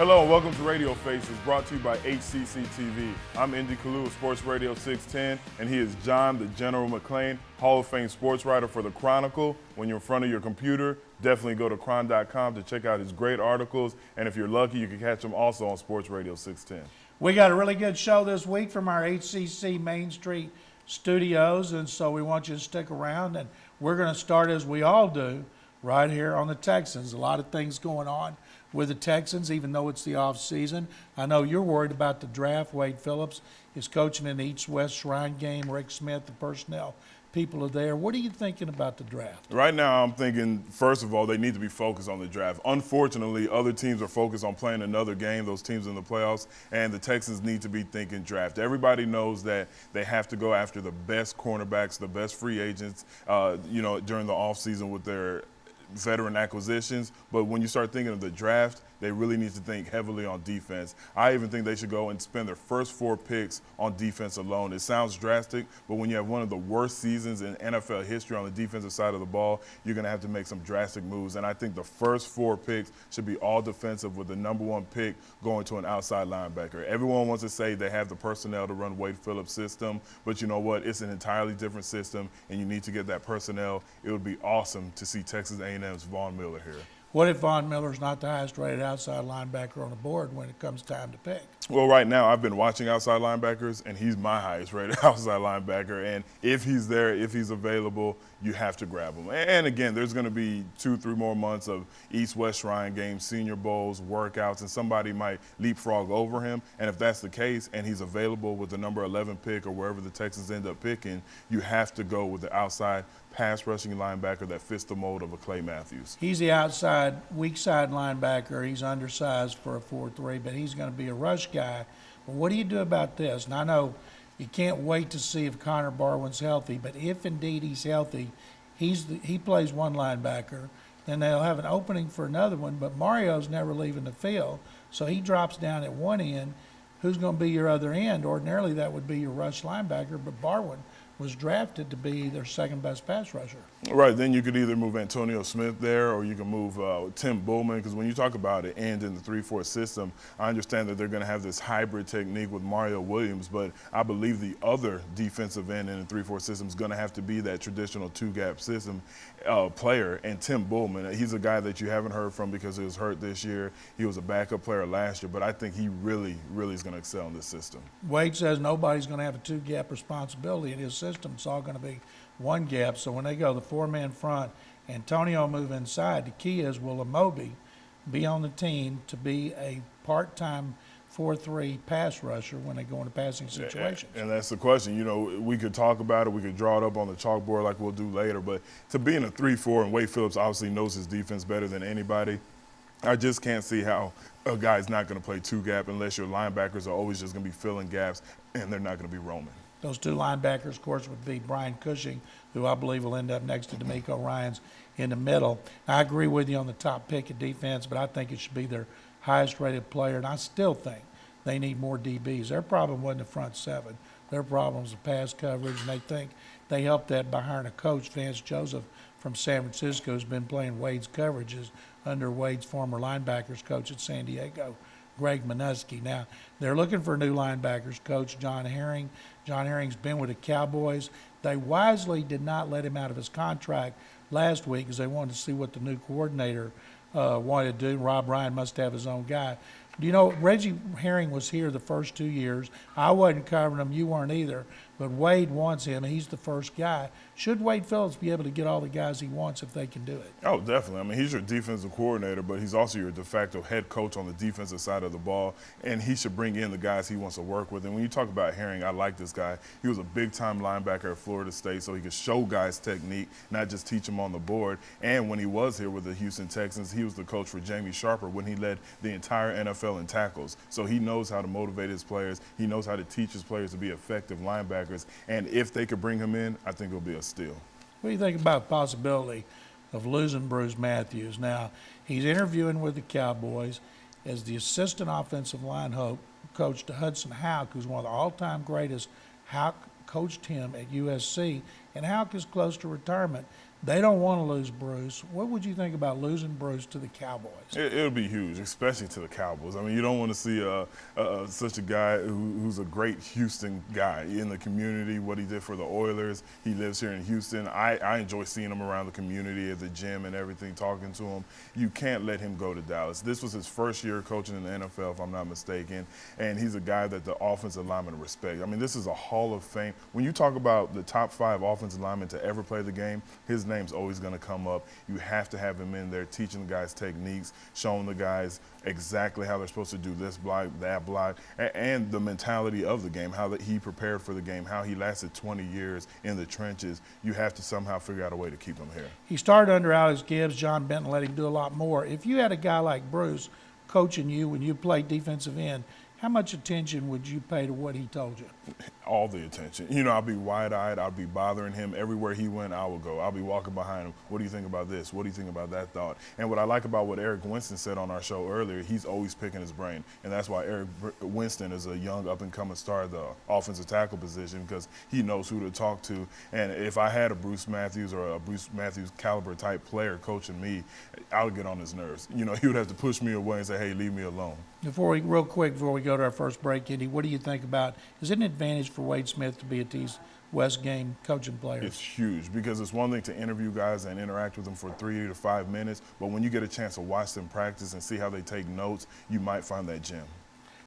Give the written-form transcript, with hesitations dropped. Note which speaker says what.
Speaker 1: Hello and welcome to Radio Faces, brought to you by HCCTV. I'm Indy Kalu of Sports Radio 610, and he is John the General McClain, Hall of Fame sports writer for the Chronicle. When you're in front of your computer, definitely go to chron.com to check out his great articles, and if you're lucky, you can catch him also on Sports Radio 610.
Speaker 2: We got a really good show this week from our HCC Main Street studios, and so we want you to stick around, and we're going to start, as we all do, right here on the Texans. A lot of things going on with the Texans, even though it's the off season. I know you're worried about the draft. Wade Phillips is coaching in the East-West Shrine game. Rick Smith, the personnel people are there. What are you thinking about the draft?
Speaker 1: Right now, I'm thinking, first of all, they need to be focused on the draft. Unfortunately, other teams are focused on playing another game, those teams in the playoffs, and the Texans need to be thinking draft. Everybody knows that they have to go after the best cornerbacks, the best free agents, during the offseason with their veteran acquisitions, but when you start thinking of the draft, they really need to think heavily on defense. I even think they should go and spend their first 4 picks on defense alone. It sounds drastic, but when you have one of the worst seasons in NFL history on the defensive side of the ball, you're going to have to make some drastic moves, and I think the first 4 picks should be all defensive, with the number 1 pick going to an outside linebacker. Everyone wants to say they have the personnel to run Wade Phillips' system, but you know what? It's an entirely different system, and you need to get that personnel. It would be awesome to see Texas A&M's Von Miller here.
Speaker 2: What if Von Miller's not the highest rated outside linebacker on the board when it comes time to pick?
Speaker 1: Well, right now I've been watching outside linebackers, and he's my highest rated outside linebacker. And if he's there, if he's available, you have to grab him. And again, there's going to be 2-3 more months of East-West Shrine games, Senior Bowls, workouts, and somebody might leapfrog over him. And if that's the case, and he's available with the number 11 pick or wherever the Texans end up picking, you have to go with the outside pass rushing linebacker that fits the mold of a Clay Matthews.
Speaker 2: He's the outside, weak side linebacker. He's undersized for a 4-3, but he's going to be a rush guy. But what do you do about this? And I know you can't wait to see if Connor Barwin's healthy, but if indeed he's healthy, he plays one linebacker, then they'll have an opening for another one, but Mario's never leaving the field, so he drops down at one end. Who's going to be your other end? Ordinarily, that would be your rush linebacker, but Barwin was drafted to be their second best pass rusher.
Speaker 1: Right, then you could either move Antonio Smith there, or you can move Tim Bullman, because when you talk about it and in the 3-4 system, I understand that they're going to have this hybrid technique with Mario Williams, but I believe the other defensive end in the 3-4 system is going to have to be that traditional 2-gap system player, and Tim Bullman, he's a guy that you haven't heard from because he was hurt this year. He was a backup player last year, but I think he really is going to excel in this system.
Speaker 2: Wade says nobody's going to have a 2-gap responsibility in his system. It's all going to be 1 gap. So when they go the 4-man front, Antonio move inside. The key is, will Amobi be on the team to be a part-time 4-3 pass rusher when they go into passing situations?
Speaker 1: And that's the question. You know, we could talk about it. We could draw it up on the chalkboard like we'll do later. But to be in a 3-4, and Wade Phillips obviously knows his defense better than anybody, I just can't see how a guy's not going to play 2-gap unless your linebackers are always just going to be filling gaps and they're not going to be roaming.
Speaker 2: Those 2 linebackers, of course, would be Brian Cushing, who I believe will end up next to D'Amico Ryans in the middle. I agree with you on the top pick of defense, but I think it should be their highest-rated player, and I still think they need more DBs. Their problem wasn't the front 7. Their problem was the pass coverage, and they think they helped that by hiring a coach, Vance Joseph, from San Francisco, who's been playing Wade's coverages under Wade's former linebackers coach at San Diego, Greg Minuski. Now, they're looking for a new linebackers coach, John Herring. John Herring's been with the Cowboys. They wisely did not let him out of his contract last week because they wanted to see what the new coordinator wanted to do. Rob Ryan must have his own guy. Do you know, Reggie Herring was here the first 2 years. I wasn't covering him. You weren't either. But Wade wants him, and he's the first guy. Should Wade Phillips be able to get all the guys he wants if they can do it?
Speaker 1: Oh, definitely. I mean, he's your defensive coordinator, but he's also your de facto head coach on the defensive side of the ball, and he should bring in the guys he wants to work with. And when you talk about Herring, I like this guy. He was a big-time linebacker at Florida State, so he could show guys technique, not just teach them on the board. And when he was here with the Houston Texans, he was the coach for Jamie Sharper when he led the entire NFL in tackles. So he knows how to motivate his players. He knows how to teach his players to be effective linebackers. And if they could bring him in, I think it'll be a steal.
Speaker 2: What do you think about the possibility of losing Bruce Matthews? Now, he's interviewing with the Cowboys as the assistant offensive line coach to Hudson Houck, who's one of the all-time greatest. Houck coached him at USC, and Houck is close to retirement. They don't want to lose Bruce. What would you think about losing Bruce to the Cowboys?
Speaker 1: It'll be huge, especially to the Cowboys. I mean, you don't want to see such a guy who's a great Houston guy in the community, what he did for the Oilers. He lives here in Houston. I enjoy seeing him around the community at the gym and everything, talking to him. You can't let him go to Dallas. This was his first year coaching in the NFL, if I'm not mistaken, and he's a guy that the offensive linemen respect. I mean, this is a Hall of Fame. When you talk about the top 5 offensive linemen to ever play the game, his name's always going to come up. You have to have him in there teaching the guys techniques, showing the guys exactly how they're supposed to do this block, that block, and the mentality of the game, how that he prepared for the game, how he lasted 20 years in the trenches. You have to somehow figure out a way to keep him here.
Speaker 2: He started under Alex Gibbs. John Benton let him do a lot more. If you had a guy like Bruce coaching you when you played defensive end, how much attention would you pay to what he told you?
Speaker 1: All the attention. You know, I'll be wide-eyed. I'll be bothering him. Everywhere he went, I will go. I'll be walking behind him. What do you think about this? What do you think about that thought? And what I like about what Eric Winston said on our show earlier, he's always picking his brain. And that's why Eric Winston is a young up-and-coming star at the offensive tackle position, because he knows who to talk to. And if I had a Bruce Matthews or a Bruce Matthews caliber type player coaching me, I would get on his nerves. You know, he would have to push me away and say, hey, leave me alone.
Speaker 2: Real quick before we go to our first break, Indy, what do you think about, is it an advantage for Wade Smith to be at these West game coaching players?
Speaker 1: It's huge, because it's one thing to interview guys and interact with them for 3 to 5 minutes, but when you get a chance to watch them practice and see how they take notes, you might find that gem.